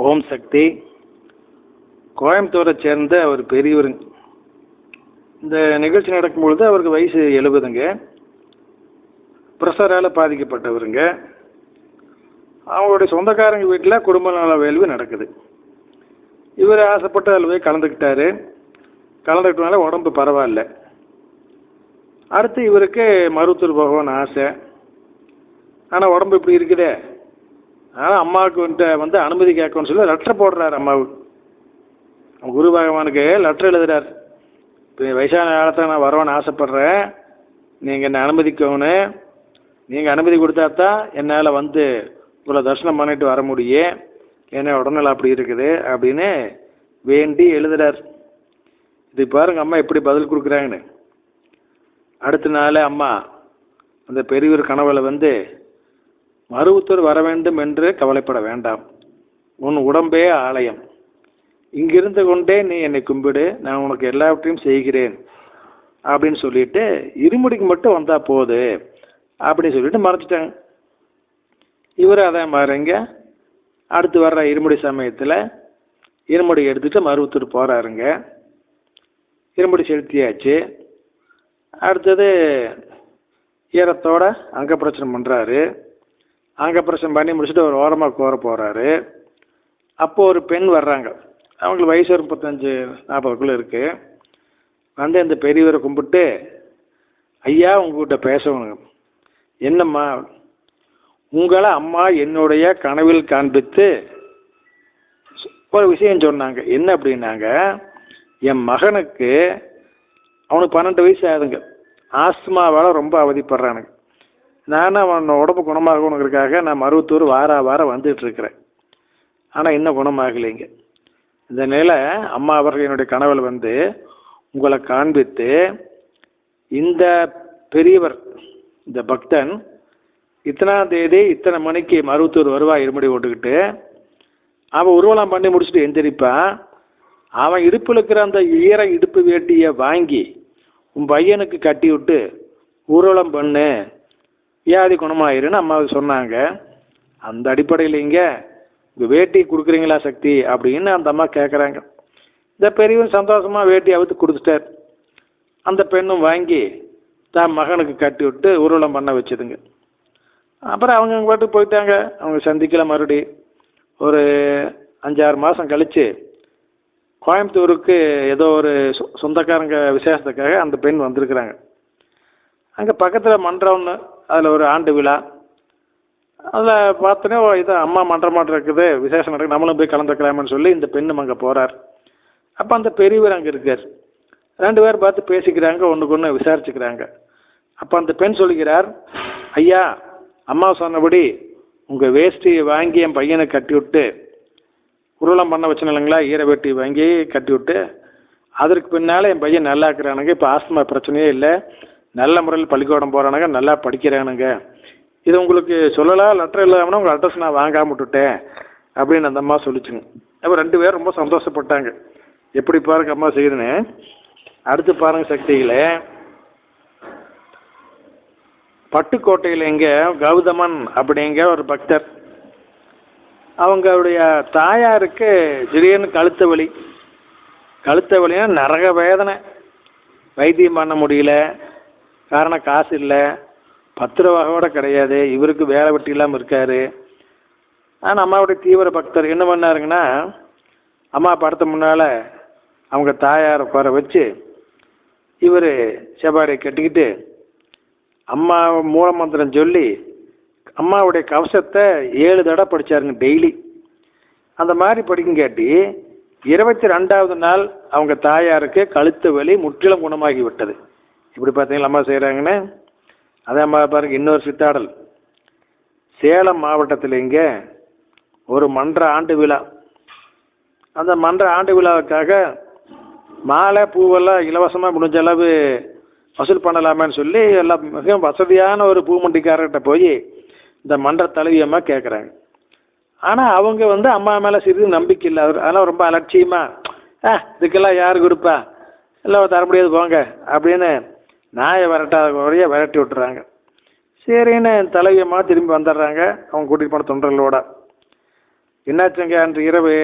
ஓம் சக்தி. கோயம்புத்தூரை சேர்ந்த ஒரு பெரியவருங்க. இந்த நிகழ்ச்சி நடக்கும்பொழுது அவருக்கு வயசு 70ங்க. பிரஷரால் பாதிக்கப்பட்டவருங்க. அவங்களுடைய சொந்தக்காரங்க வீட்டில் குடும்ப நல வேள்வி நடக்குது. இவர் ஆசைப்பட்டு அதில் போய் கலந்துக்கிட்டாரு. கலந்துக்கிட்டனால உடம்பு பரவாயில்ல. அடுத்து இவருக்கு மருத்துவர் போகணும்னு ஆசை. ஆனால் உடம்பு இப்படி இருக்குதே. ஆனால் அம்மாவுக்கு வந்து அனுமதி கேட்கணும்னு சொல்லி லெட்டர் போடுறாரு. அம்மாவுக்கு குரு பகவானுக்கு லெட்டர் எழுதுறாரு. இப்போ வயசான காலத்தில் நான் வரவேன்னு ஆசைப்படுறேன், நீங்கள் என்னை அனுமதிக்கணும். நீங்கள் அனுமதி கொடுத்தா தான் என்னால் வந்து உங்களை தரிசனம் பண்ணிட்டு வர முடியும். என்ன உடல்நிலை அப்படி இருக்குது அப்படின்னு வேண்டி எழுதுறார். இது பாருங்க அம்மா எப்படி பதில் கொடுக்குறாங்கன்னு. அடுத்த நாள் அம்மா அந்த பெரியவர் கனவுல வந்து, மருவத்தூர் வர வேண்டும் என்று கவலைப்பட வேண்டாம், உன் உடம்பே ஆலயம், இங்கிருந்து கொண்டே நீ என்னை கும்பிடு, நான் உனக்கு எல்லாவற்றையும் செய்கிறேன் அப்படின்னு சொல்லிட்டு இருமுடிக்கு மட்டும் வந்தா போது அப்படின்னு சொல்லிட்டு மறைச்சிட்டாங்க. இவர் அதே மாதிரிங்க அடுத்து வர்ற இருமுடி சமயத்தில் இருமுடி எடுத்துட்டு மருவத்தூர் போறாருங்க. இருமுடி செலுத்தியாச்சு. அடுத்தது ஈரத்தோட அங்கப்பிரச்சனை பண்றாரு. அங்கப்பிரச்சனை பண்ணி முடிச்சுட்டு ஒரு ஓரமாக கோர போறாரு. அப்போ ஒரு பெண் வர்றாங்க. அவங்களுக்கு வயசு ஒரு 35-40 இருக்கு. வந்து இந்த பெரியவரை கும்பிட்டு, ஐயா உங்ககிட்ட பேசணும். என்னம்மா? உங்களை அம்மா என்னுடைய கனவில் காண்பித்து ஒரு விஷயம் சொன்னாங்க. என்ன அப்படின்னாங்க, என் மகனுக்கு, அவனுக்கு 12 வயசு ஆகுதுங்க, ஆஸ்துமாவால் ரொம்ப அவதிப்படுறானுங்க. நானும் அவன் உடம்பு குணமாகணுங்கிறதுக்காக நான் மருவத்தூர் வாரம் வந்துட்டு இருக்கிறேன். ஆனால் இன்னும் குணமாகலைங்க. இந்த நிலை அம்மா அவர்கள் என்னுடைய கனவில் வந்து உங்களை காண்பித்து, இந்த பெரியவர், இந்த பக்தன் இத்தனாம் தேதி இத்தனை மணிக்கு மருவத்தூர் வருவா இருமுடி ஓட்டுக்கிட்டு, அவன் உருவலம் பண்ணி முடிச்சுட்டு எந்திரிப்பான். அவன் இடுப்பில் இருக்கிற அந்த ஈர இடுப்பு வேட்டியை வாங்கி உன் பையனுக்கு கட்டி விட்டு ஊர்வலம் பண்ணு, வியாதி குணமாயிருன்னு அம்மாவுக்கு சொன்னாங்க. அந்த அடிப்படையில் இங்க வேட்டி கொடுக்குறீங்களா சக்தி அப்படின்னு அந்த அம்மா கேட்குறாங்க. இந்த பெரியவன் சந்தோஷமா வேட்டி அவுத்து கொடுத்துட்டார். அந்த பெண்ணும் வாங்கி தான் மகனுக்கு கட்டி விட்டு ஊர்வலம் பண்ண வச்சுதுங்க. அப்புறம் அவங்க பாட்டுக்கு போயிட்டாங்க. அவங்க சந்திக்கல. மறுபடி ஒரு 5-6 மாதம் கழிச்சு கோயம்புத்தூருக்கு ஏதோ ஒரு சொந்தக்காரங்க விசேஷத்துக்காக அந்த பெண் வந்திருக்கிறாங்க. அங்கே பக்கத்தில் மன்றம்னு, அதில் ஒரு ஆண்டு விழா. அதில் பார்த்தோன்னே இதை அம்மா மன்றமாட்டம் இருக்குது, விசேஷம் நடக்குது, நம்மளும் போய் கலந்துக்கலாமன்னு சொல்லி இந்த பெண்ணும் அங்கே போகிறார். அப்போ அந்த பெரியவர் அங்கே இருக்கார். 2 பேர் பார்த்து பேசிக்கிறாங்க, ஒன்றுக்கு ஒன்று விசாரிச்சுக்கிறாங்க. அப்போ அந்த பெண் சொல்லுகிறார், ஐயா அம்மா சொன்னபடி உங்கள் வேஷ்டியை வாங்கி என் பையனை கட்டி விட்டு உருளம் பண்ண வச்சுன்னு இல்லைங்களா, ஈர வேட்டி வாங்கி கட்டி விட்டு, அதற்கு பின்னால் என் பையன் நல்லா இருக்கிறானுங்க, இப்போ ஆஸ்துமா பிரச்சனையே இல்லை, நல்ல முறையில் பள்ளிக்கூடம் போகிறானுங்க, நல்லா படிக்கிறானுங்க, இது உங்களுக்கு சொல்லலாம், லெட்டர் இல்லாமல் உங்கள் அட்ரஸ் நான் வாங்காம விட்டுட்டேன் அப்படின்னு அந்த அம்மா சொல்லிச்சுங்க. அப்போ 2 பேரும் ரொம்ப சந்தோஷப்பட்டாங்க. எப்படி பாருங்க அம்மா செய்யுதுன்னு. அடுத்து பாருங்க சக்தியில், பட்டுக்கோட்டையில் இங்க கௌதமன் அப்படிங்க ஒரு பக்தர், அவங்களுடைய தாயாருக்கு திடீர்னு கழுத்து வலினா நரக வேதனை, வைத்தியம் பண்ண முடியல. காரணம் காசு இல்லை, 10 ரூபா கூட கிடையாது. இவருக்கு வேலை வெட்டி இல்லாமல் இருக்காரு. ஆனால் அம்மாவுடைய தீவிர பக்தர் என்ன பண்ணாருங்கன்னா, அம்மா படத்து முன்னால் அவங்க தாயார் உட்கார வச்சு இவர் செபாரியை கட்டிக்கிட்டு அம்மா மூலமந்திரம் சொல்லி அம்மாவுடைய கவசத்தை 7 தடவை படித்தாருங்க டெய்லி. அந்த மாதிரி படிக்குங்காட்டி 22வது நாள் அவங்க தாயாருக்கு கழுத்து வலி முற்றிலும் குணமாகி விட்டது. இப்படி பார்த்தீங்களா அம்மா செய்கிறாங்கன்னு. அதே மாதிரி பாருங்க இன்னொரு சித்தாடல். சேலம் மாவட்டத்தில் இங்கே ஒரு மன்ற ஆண்டு விழா. அந்த மன்ற ஆண்டு விழாவுக்காக மாலை பூவெல்லாம் இலவசமாக முடிஞ்ச அளவு வசூல் பண்ணலாமான்னு சொல்லி எல்லாம் மிக வசதியான ஒரு பூமண்டிக்காரர்கிட்ட போய் இந்த மன்ற தலைவியம்மா கேட்குறாங்க. ஆனால் அவங்க வந்து அம்மா மேலே சிறிது நம்பிக்கை இல்லை. அதெல்லாம் ரொம்ப அலட்சியமா, இதுக்கெல்லாம் யாரு கொடுப்பா, எல்லாம் தர முடியாது போங்க அப்படின்னு நாயை விரட்டி விட்டுறாங்க. சரின்னு தலைவியம்மா திரும்பி வந்துடுறாங்க அவங்க கூட்டிகிட்டு போன தொண்டர்களோட. என்னாச்சுங்க அன்று இரவு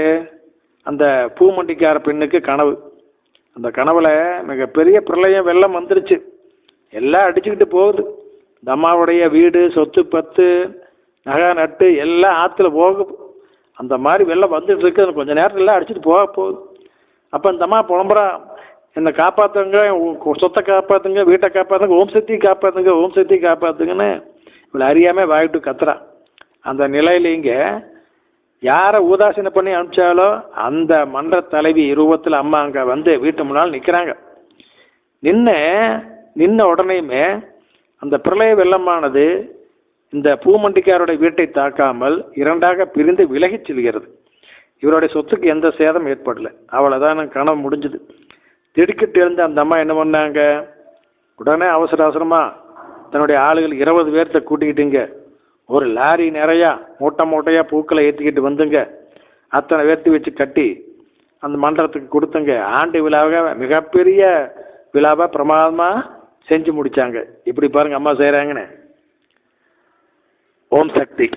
அந்த பூமண்டிக்கார பெண்ணுக்கு கனவு. அந்த கனவுல மிகப்பெரிய பிரளயம், வெள்ளம் வந்துருச்சு, எல்லாம் அடிச்சுக்கிட்டு போகுது. இந்த அம்மாவுடைய வீடு, சொத்து பத்து, நகை நட்டு எல்லாம் ஆற்றுல போகுது. அந்த மாதிரி வெள்ளம் வந்துட்டு இருக்கு, கொஞ்ச நேரத்துல எல்லாம் அடிச்சுட்டு போகுது. அப்போ இந்த அம்மா புலம்புறா, என்னை காப்பாத்துங்க, சொத்தை காப்பாத்துங்க, வீட்டை காப்பாத்துங்க, ஓம் சக்தி காப்பாத்துங்க, ஓம் சக்தி காப்பாத்துங்கன்னு இவளை அறியாம வாயிட்டு கத்துறா. அந்த நிலையில இங்க யாரை உதாசீனம் பண்ணி அனுப்பிச்சாலோ அந்த மன்ற தலைவி ரூபத்தில் அம்மா அங்க வந்து வீட்டு முன்னால் நிக்கிறாங்க. நின்ன உடனேயுமே அந்த பிரளய வெள்ளமானது இந்த பூமண்டிக்காரோட வீட்டை தாக்காமல் இரண்டாக பிரிந்து விலகி செல்கிறது. இவருடைய சொத்துக்கு எந்த சேதம் ஏற்படல. அவ்வளவுதான் கனவு முடிஞ்சது. திடுக்கிட்டு இருந்த அந்த அம்மா என்ன பண்ணாங்க, உடனே அவசர அவசரமா தன்னுடைய ஆளுகள் 20 பேர்த்த கூட்டிக்கிட்டுங்க ஒரு லாரி நிறையா மூட்டையா பூக்களை ஏற்றிக்கிட்டு வந்துங்க, அத்தனை பேர்த்து வச்சு கட்டி அந்த மன்றத்துக்கு கொடுத்துங்க. ஆண்டு விழாவாக மிகப்பெரிய விழாவா பிரமாதமா செஞ்சு முடிச்சாங்க. இப்படி பாருங்க அம்மா செய்யறாங்கன்னு. ஓம் சக்தி.